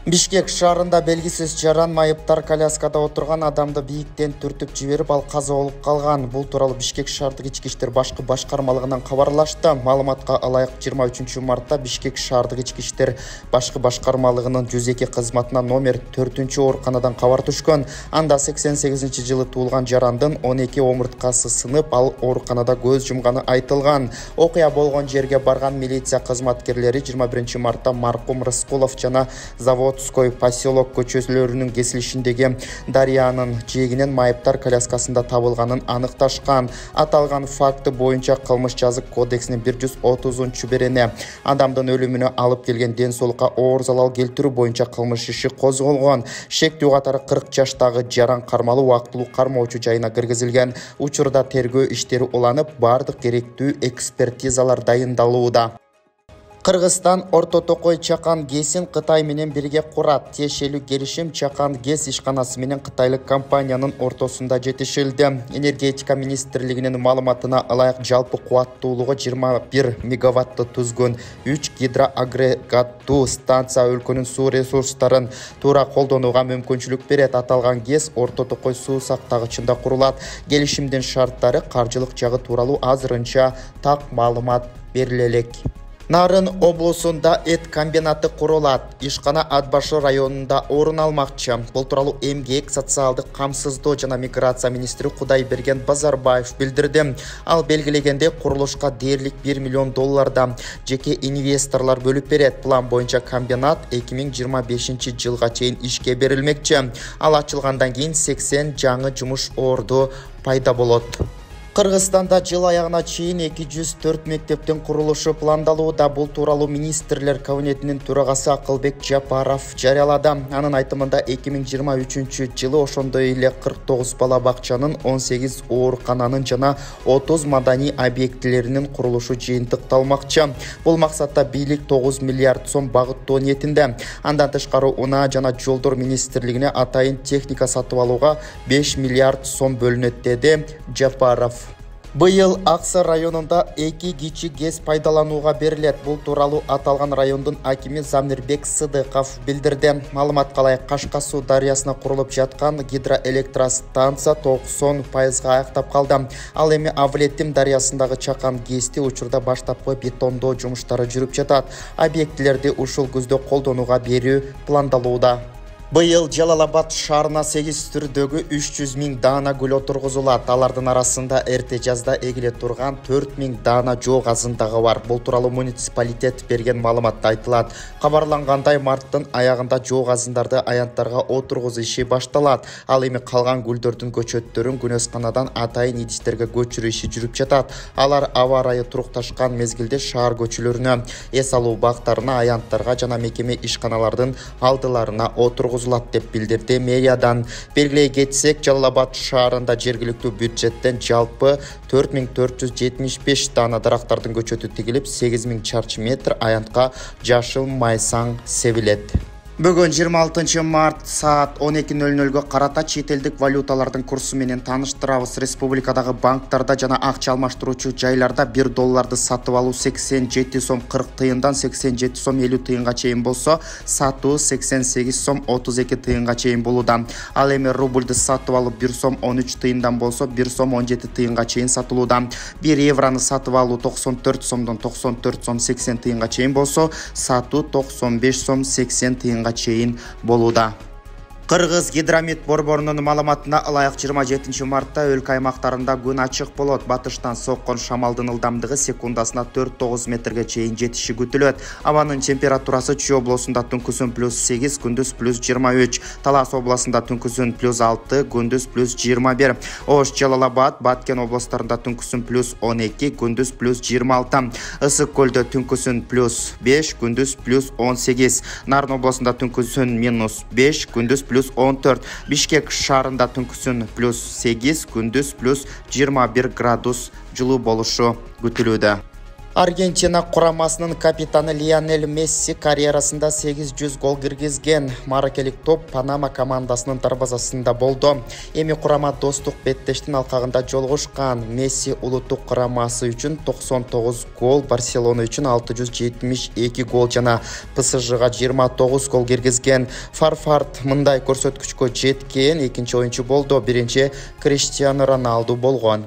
Бишкек шаарында белгисиз жаран майыптар коляскада отурган адамды бийиктен түртүп жиберип, ал каза болуп калган. Бул тууралуу Бишкек шаардык ички иштер башкы башкармалыгынан кабарлашты. Маалыматка ылайык 23 мартта Бишкек шаардык ички иштер башкы башкармалыгынын 102 кызматына номер 4 ооруканадан кабар түшкөн. Анда 88-жылы туулган жарандын 12 омурткасы сынып, ал ооруканада көз жумганы айтылган. Окуя болгон жерге барган милиция кызматкерлери 21 мартта маркум Рыскулов жана Заводской поселок көчөлөрүнүн кесилишиндеги дарыянын жээгинен майыптар коляскасында табылганын аныкташкан. Аталган факты боюнча кылмыш жазык кодексинин 130-берене адамдын өлүмүнө алып келген ден соолукка оор залал келтирүү боюнча кылмыш иши козголгон. Шектүү катары 40 жаштагы жаран кармалуу убактылуу кармоочу жайына киргизилген. Учурда тергөө иштери уланып, бардык керектүү экспертизалар дайындалууда. Кыргызстан Орто Токой Чакан ГЭСин Кытай менен бирге курат. Тиешелүү келишим Чакан ГЭС ишканасы менен кытайлык компаниянын ортосунда жетишилди. Энергетика министрлигинин маалыматына ылайык жалпы кубаттуулугу 21 мегаватты түзгөн 3 гидроагрегаттуу станция өлкөнүн суу ресурстарын туура колдонууга мүмкүнчүлүк берет. Аталган ГЭС Орто Токой суу сактагычында курулат. Келишимдин шарттары, каржылык жагы тууралуу азырынча так маалымат бериле элек. Нарын облусунда эт комбинаты курулат. Ишкана Атбашы районунда орун алмакчы. Бул тууралуу эмгек, социалдык камсыздоо жана миграция министри Кудайберген Базарбаев билдирди. Ал белгилегенде курулушка дээрлик $1 миллион жеке инвесторлор бөлүп берет. План боюнча комбинат 2025 жылга чейин ишке берилмекчи. Ал ачылгандан кийин 80 жаңы жумуш орду пайда болот. Кыргызстанда жыл аягына чейин 204 мектептин курулушу пландалууда. Бул тууралуу министрлер кабинетинин төрагасы Акылбек Жапаров жарыялады. Анын айтымында 2023 жылы ошондой эле 49 бала бакчанын, 18 оорукананын жана 30 маданий объектилеринин курулушу жыйынтыкталмакчы. Бул максатта бийлик 9 миллиард сом багыттоо ниетинде. Андан тышкары унаа жана жолдор министрлигине атайын техника сатып алууга 5 миллиард сом бөлүнөт, деди Жапаров. Быйыл Аксы районунда 2 кичи ГЭС пайдаланууга берилет. Бул тууралуу аталган райондун акими Замирбек Сыдыков билдирди. Маалыматка ылайык Кашка суу дарыясына курулуп жаткан гидроэлектростанция 90% аяктап калды. Ал эми Авлетим дарыясындагы Чакан ГЭСти учурда баштапкы бетондоо жумуштары жүрүп жатат. Объектилерди ушул күздө колдонууга берүү пландалууда. Быйыл Жалал-Абад шаарына 8 түрдөгү 300 000 даана гүл отургузулат. Алардын арасында эрте жазда эгиле турган 4 000 даана жоо азындагы бар. Бул тууралуу муниципалитет берген маалыматта айтылат. Кабарлангандай, марттын аягында жоо азындарды аянттарга отургузуу иши башталат. Ал эми калган гүлдөрдүн көчөттөрүн күнөсканадан атайын идиштерге көчүрүү иши жүрүп жатат. Алар аба ырайы турукташкан мезгилде шаар көчөлөрүнө, эс алуу бактарына, аянттарга жана мекеме ишканалардын алдыларына отургузулат деп билдирди мэриядан. Белгилей кетсек, Жалал-Абад шаарында жергиликтүү бюджеттен жалпы 4475 даана дарактардын көчөтү тигилип, 8000 чарчы метр аянтка жашыл майсаң себилет. Бүгүн 26 март саат 12:00 карата чет элдик валюталардын курсу менен тааныштырабыз. Республикадагы банктарда жана акча алмаштыруучу жайларда $1 сатып алуу 87 сом 40 тыйындан 87 сом 50 тыйынга чейин болсо, сатуу 88 сом 32 тыйынга чейин болууда. Ал эми рубльды сатып алып 1 сом 13 тыйындан болсо, 1 сом 17 тыйынга чейин сатылууда. 1 евроны сатып алуу 94 сомдон 94 сом 80 тыйынга чейин болсо, сатуу 95 сом 80 тыйынга чейин болууда. Кыргыз гидромет борборунун маалыматына ылайык 27 мартта өлкө аймактарында күн ачык болот. Батыштан соккон шамалдын ылдамдыгы секундасына 4-9 метрге чейин жетиши күтүлөт. Абанын температурасы Чүй облусунда түнкүсүн +8, күндүз +23, Талас областында түнкүсүн +6, күндүз +21, Ош, Жалал-Абад, Баткен областарында түнкүсүн +12, күндүз +26, Ысык көлдө түнкүсүн +5, күндүз +18, Нарын областында түнкүсүн -5, күндүз +14, Бишкек шаарында түнкүсүн +8, күндүз +21 градус жылуу болушу күтүлүүдө. Аргентина құрамасының капитаны Лионель Месси карьерасында 800 гол киргизген. Маракелик топ Панама командасының дарбазасында болды. Эми құрама достық беттештин алқағында жолугушкан. Месси улуттук құрамасы үчүн 99 гол, Барселона үчүн 672 гол жана ПСЖга 29 гол киргизген. Фарфард мындай көрсөткүчкө жеткен экинчи оюнчу болду. Биринчи Криштиану Роналду болгон.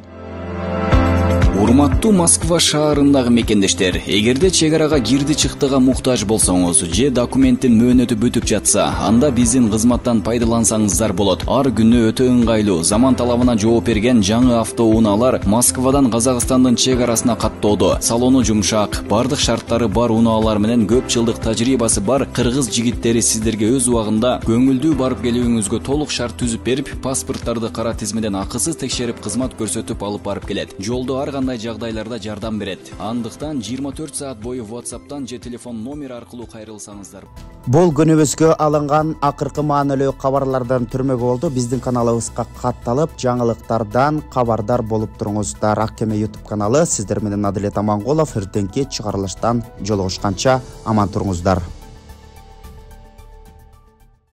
Урматтуу Москва шаарындагы мекендештер, эгерде чек арага кирди чыктыга муктаж болсоңуз же документтин мөөнөтү бүтүп жатса, анда биздин кызматтан пайдалансаңыздар болот. Ар күнү өтө ыңгайлуу, заман талабына жооп берген жаңы автоунаалар Москвадан Казакстандын чек арасына каттоодо. Салону жумшак, бардык шарттары бар унаалар менен көп жылдык тажрыйбасы бар кыргыз жигиттери сиздерге өз убагында көңүлдүү барып келүүңүзгө толук шарт түзүп берип, паспорттарды кара тизмеден акысыз текшерип кызмат көрсөтүп алып барып келет. Жолдо ар кандай жагдайларда жардам берет. Андыктан 24 саат бою WhatsApp'тан же телефон номер аркылуу кайрылсаңыздар. Бул күнүбүзгө алынган акыркы маанилүү кабарлардан түрмөгү болду. Биздин каналыбызга катталып, жаңылыктардан кабардар болуп туруңуздар. Ак Кеме YouTube каналы. Сиздер менен Адилет Аманголов. Эртеңки чыгарылыштан жолугушканча аман туруңуздар.